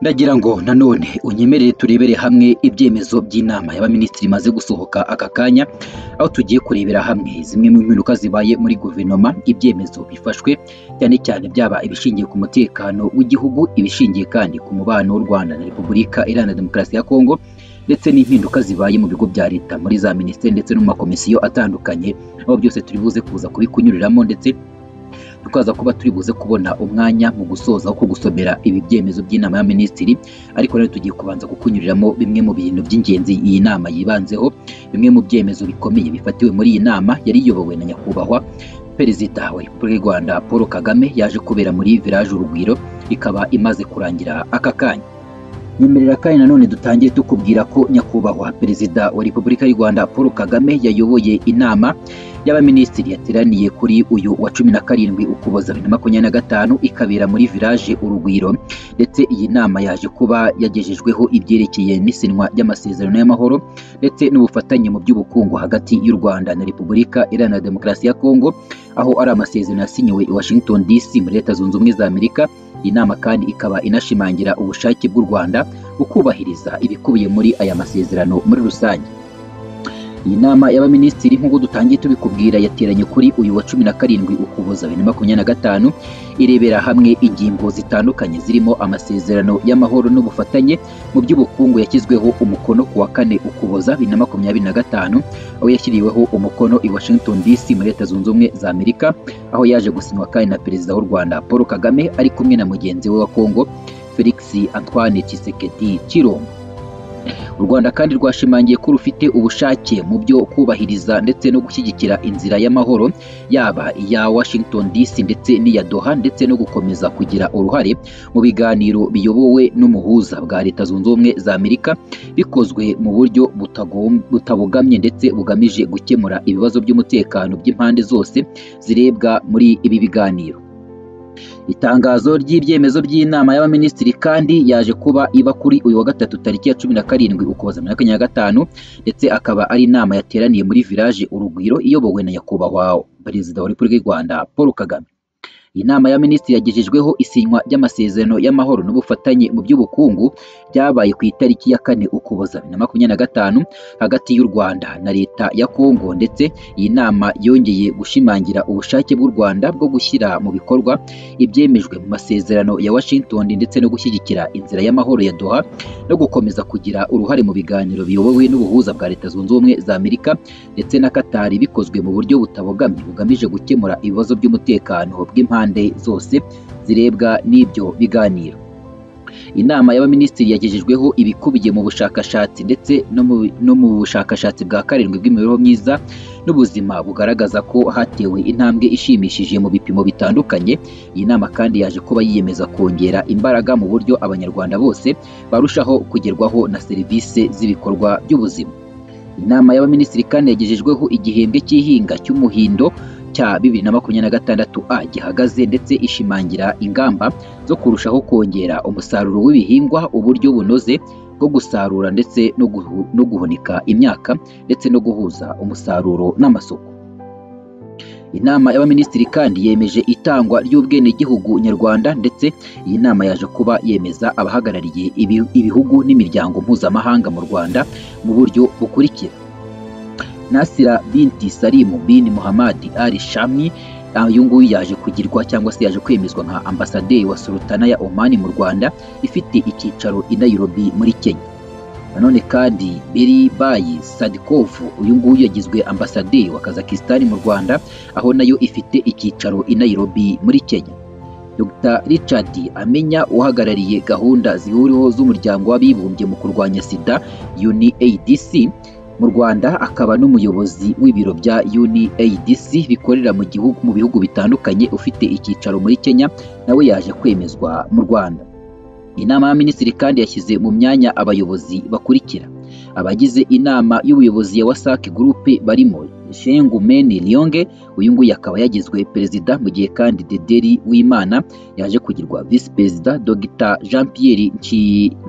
Ndagira ngo nanone unyemerere turebere hamwe ibyemezo by'inama y'abaminisitiri imaze gusohoka aka kanya, aho tugiye kurebera hamwe zimwe mu mpinduka zibaye muri guverinoma, ibyemezo bifashwe cyane cyane byaba ibishingiye ku mutekano w'igihugu, ibishingiye kandi ku mubano w'u Rwanda na Repubulika Iharanira Demokarasi ya Kongo, ndetse n'impinduka zibaye mu bigo bya leta muri za minisiteri ndetse no mu makomisiyo atandukanye, aho byose turi buze kuza kubikunyuriramo ndetse tukaza kuba turi buze kubona umwanya mu gusoza ko gusomera ibi byemezo by'inama y'abaminisitiri, ariko rero tugiye kubanza kukunyuriramo bimwe mu bintu by'ingenzi iyi nama yibanzeho, bimwe mu byemezo bikomeye bifatiwe muri iyi nama yari iyobowe na nyakubahwa Perezida wa Repubulika y'u Rwanda Paul Kagame, yaje kubera muri village Urugwiro, ikaba imaze kurangira aka kanya. Nyemerera kandi nanone dutangiye tukubwira ko nyakubahwa Perezida wa Repubulika y'u Rwanda Paul Kagame yayoboye inama y'abaminisitiri yateraniye kuri uyu wa 17 Ukuboza 2025, ikabera muri village Urugwiro, ndetse iyi nama yaje kuba yagejejweho ibyerekeye n'isinwa ry'amasezerano y'amahoro ndetse n'ubufatanye mu by'ubukungu hagati y'u Rwanda na Repubulika Iharanira Demokarasi ya Kongo, aho ari amasezerano yasinyiwe i Washington DC muri Leta Zunze Ubumwe za Amerika. Iyi nama kandi ikaba inashimangira ubushake bw'u Rwanda bukubahiriza ibikubiye muri aya masezerano muri rusange. Iyi nama y'abaminisitiri nk'uko dutangiye tubikubwira yateranye kuri uyu wa 17 Ukuboza 2025, irebera hamwe ingingo zitandukanye zirimo amasezerano y'amahoro n'ubufatanye mu by'ubukungu yashyizweho umukono ku wa 4 Ukuboza 2025, aho yashyiriweho umukono i Washington DC muri Leta Zunze Ubumwe za Amerika, aho yaje gusinywa kandi na Perezida w'u Rwanda Paul Kagame ari kumwe na mugenzi we wa Kongo Felix Antoine Tshisekedi Tshilombo. U Rwanda kandi rwashimangiye ko rufite ubushake mu byo kubahiriza ndetse no gushyigikira inzira y'amahoro, yaba iya Washington DC ndetse n'iya Doha, ndetse no gukomeza kugira uruhare mu biganiro biyobowe n'umuhuza bwa Leta Zunze Ubumwe za Amerika, bikozwe mu buryo butabogamye ndetse bugamije gukemura ibibazo by'umutekano by'impande zose zirebwa muri ibi biganiro. Itangazo ry'ibyemezo by'inama y'abaminisitiri kandi yaje kuba iba kuri uyu wa gatatu tariki ya 17 Ukuboza 2025, ndetse akaba ari inama yateraniye muri village Urugwiro iyobowe na nyakubahwa Perezida wa Repubulika y'u Rwanda Paul Kagame. Iyi nama y'abaminisitiri yagejejweho isinywa ry'amasezerano y'amahoro n'ubufatanye mu by'ubukungu byabaye ku itariki ya 4 Ukuboza 2025 hagati y'u Rwanda na Leta ya Kongo, ndetse iyi nama yongeye gushimangira ubushake bw'u Rwanda bwo gushyira mu bikorwa ibyemejwe mu masezerano ya Washington ndetse no gushyigikira inzira y'amahoro ya Doha, no gukomeza kugira uruhare mu biganiro biyobowe n'ubuhuza bwa Leta Zunze Ubumwe za Amerika ndetse na Qatar, bikozwe mu buryo butabogamye bugamije gukemura ibibazo by'umutekano bw'impande zose zirebwa n'ibyo biganiro. Inama y'abaminisitiri yagejejweho ibikubiye mu bushakashatsi ndetse no mu bushakashatsi bwa 7 bw'imibereho myiza n'ubuzima bugaragaza ko hatewe intambwe ishimishije mu bipimo bitandukanye. Iyi nama kandi yaje kuba yiyemeza kongera imbaraga mu buryo abanyarwanda bose barushaho kugerwaho na serivisi z'ibikorwa by'ubuzima. Inama y'abaminisitiri kandi yagejejweho igihembwe cy'ihinga cy'umuhindo cya 2026 gihagaze, ndetse ishimangira ingamba zo kurushaho kongera umusaruro w'ibihingwa, uburyo bunoze bwo gusarura ndetse no guhunika imyaka, ndetse no guhuza umusaruro n'amasoko. Inama y'abaminisitiri kandi yemeje itangwa ry'ubwenegihugu nyarwanda, ndetse iyi nama yaje kuba yemeza abahagarariye ibihugu n'imiryango mpuzamahanga mu Rwanda mu buryo bukurikira: Nasira binti Salim bin Muhammad Ali Shami, uyu nguyu yaje kugirwa cyangwa se yaje kwemezwa nka ambasaderi wa Sultana ya Oman mu Rwanda, ifite icyicaro i Nairobi muri Kenya. Nanone kandi Beri Bayi Sadikov, uyu nguyu yagizwe ambasaderi wa Kazakhstan mu Rwanda, aho nayo ifite icyicaro i Nairobi muri Kenya. Dr Richard Amenya, uhagarariye gahunda zihuriweho z'umuryango w'abibumbye mu kurwanya sida UNAIDS mu Rwanda, akaba n'umuyobozi w'ibiro bya UNAIDS bikorera mu bihugu bitandukanye, ufite icyicaro muri Kenya, nawe yaje kwemezwa mu Rwanda. Inama y'abaminisitiri kandi yashyize mu myanya abayobozi bakurikira: abagize inama y'ubuyobozi ya WASAC Group barimo Shengumeni Lionge, uyu nguyu akaba yagizwe perezida, mu gihe kandi Dederi Wimana yaje kugirwa vice perezida. Dr Jean Pierre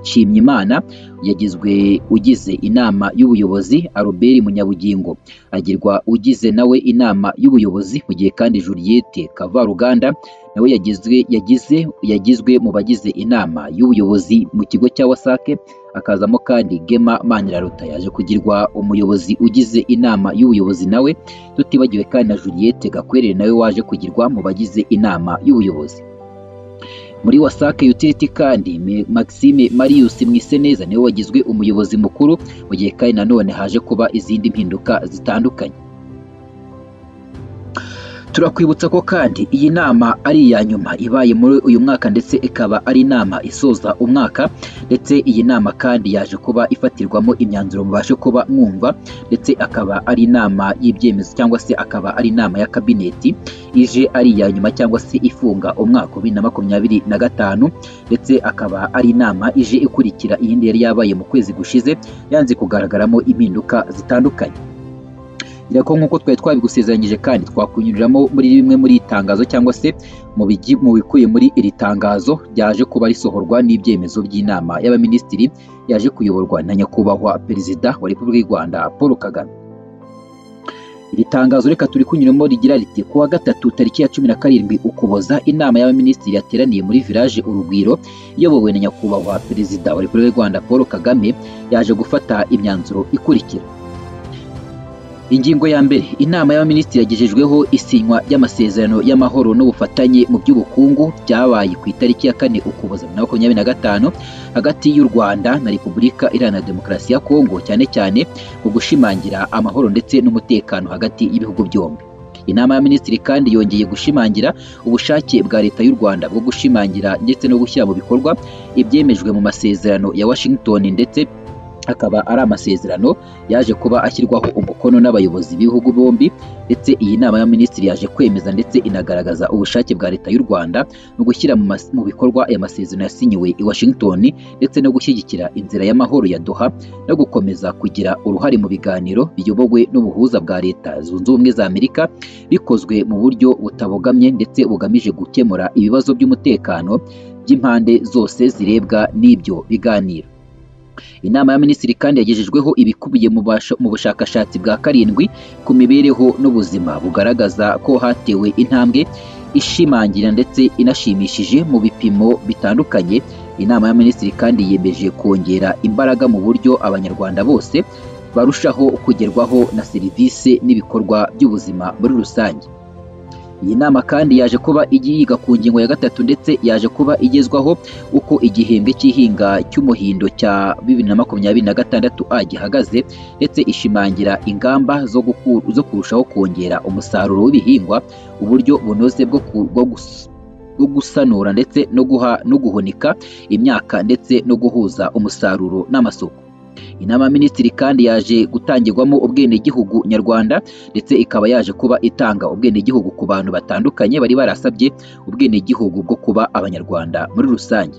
Nshimyimana yagizwe ugize inama y'ubuyobozi. Albert Munyabugingo agirwa ugize nawe inama y'ubuyobozi, mu gihe kandi Juliette Kavaruganda nawe yagizwe mu bagize inama y'ubuyobozi mu kigo cya WASAC, akazamo kandi Gema Maniraruta yaje kugirwa umuyobozi ugize inama y'ubuyobozi nawe, tutibagiwe kandi na Juliette Gakwerere nawe waje kugirwa mu bagize inama y'ubuyobozi. Muri WASAC Utility kandi Maxime Marius Mwiseneza niwe wagizwe umuyobozi mukuru, mu gihe kandi nanone haje kuba izindi mpinduka zitandukanye. Turakwibutsa ko kandi iyi nama ari iya nyuma ibaye muri uyu mwaka, ndetse ikaba ari inama isoza umwaka, ndetse iyi nama kandi yaje kuba ifatirwamo imyanzuro mubashe kuba mwumva, ndetse akaba ari inama y'ibyemezo cyangwa se akaba ari inama ya kabineti ije ari iya nyuma cyangwa se ifunga umwaka wa 2025, ndetse akaba ari inama ije ikurikira iyindi yari yabaye mu kwezi gushize yanze kugaragaramo impinduka zitandukanye. Irako nkuko twari twabigusezeranyije kandi twakunyuriramo muri bimwe muri itangazo cyangwa se mu bikuye muri iri tangazo ryaje kuba risohorwa n'ibyemezo by'inama y'abaminisitiri yaje kuyoborwa na nyakubahwa Perezida wa Repubulika y'u Rwanda Paul Kagame. Iri tangazo reka turi kunyuramo rigira riti kuwa gatatu tariki ya 17 Ukuboza inama y'abaminisitiri yateraniye muri village Urugwiro iyobowe na nyakubahwa Perezida wa Repubulika y'u Rwanda Paul Kagame yaje gufata imyanzuro ikurikira. Ingingo ya mbere, inama y'abaminisitiri yagejejweho isinywa ry'amasezerano y'amahoro n'ubufatanye mu by'ubukungu byabaye ku itariki ya 4 Ukuboza 2025 hagati y'u Rwanda na Repubulika Iharanira Demokarasi ya Kongo, cyane cyane mu gushimangira amahoro ndetse n'umutekano hagati y'ibihugu byombi. Inama y'abaminisitiri kandi yongeye gushimangira ubushake bwa leta y'u Rwanda bwo gushimangira ndetse no gushyira mu bikorwa ibyemejwe mu masezerano ya Washington, ndetse akaba ari amasezerano yaje kuba ashyirwaho umukono n'abayobozi b'ibihugu bombi, ndetse iyi nama y'abaminisitiri yaje kwemeza ndetse inagaragaza ubushake bwa leta y'u Rwanda no gushyira mu bikorwa aya masezerano yasinyiwe i Washington, ndetse no gushyigikira inzira y'amahoro ya Doha no gukomeza kugira uruhare mu biganiro biyobowe n'ubuhuza bwa Leta Zunze Ubumwe za Amerika bikozwe mu buryo butabogamye ndetse bugamije gukemura ibibazo by'umutekano by'impande zose zirebwa n'ibyo biganiro. Inama y'abaminisitiri kandi yagejejweho ibikubiye mu bushakashatsi bwa 7 ku mibereho n'ubuzima bugaragaza ko hatewe intambwe ishimangira ndetse inashimishije mu bipimo bitandukanye. Inama y'abaminisitiri kandi yemeje kongera imbaraga mu buryo abanyarwanda bose barushaho kugerwaho na serivisi n'ibikorwa by'ubuzima muri rusange. Iyi nama kandi yaje kuba yiga ku ngingo ya 3, ndetse yaje kuba igezwaho uko igihembwe cy'ihinga cy'umuhindo cya 2026 gihagaze, ndetse ishimangira ingamba zo kurushaho kongera umusaruro w'ibihingwa, uburyo bunoze bwo gusanura ndetse no guhunika imyaka, ndetse no guhuza umusaruro n'amasoko. Inama y'abaminisitiri kandi yaje gutangirwamo ubwenegihugu nyarwanda, ndetse ikaba yaje kuba itanga ubwenegihugu ku bantu batandukanye bari barasabye ubwenegihugu bwo kuba abanyarwanda muri rusange.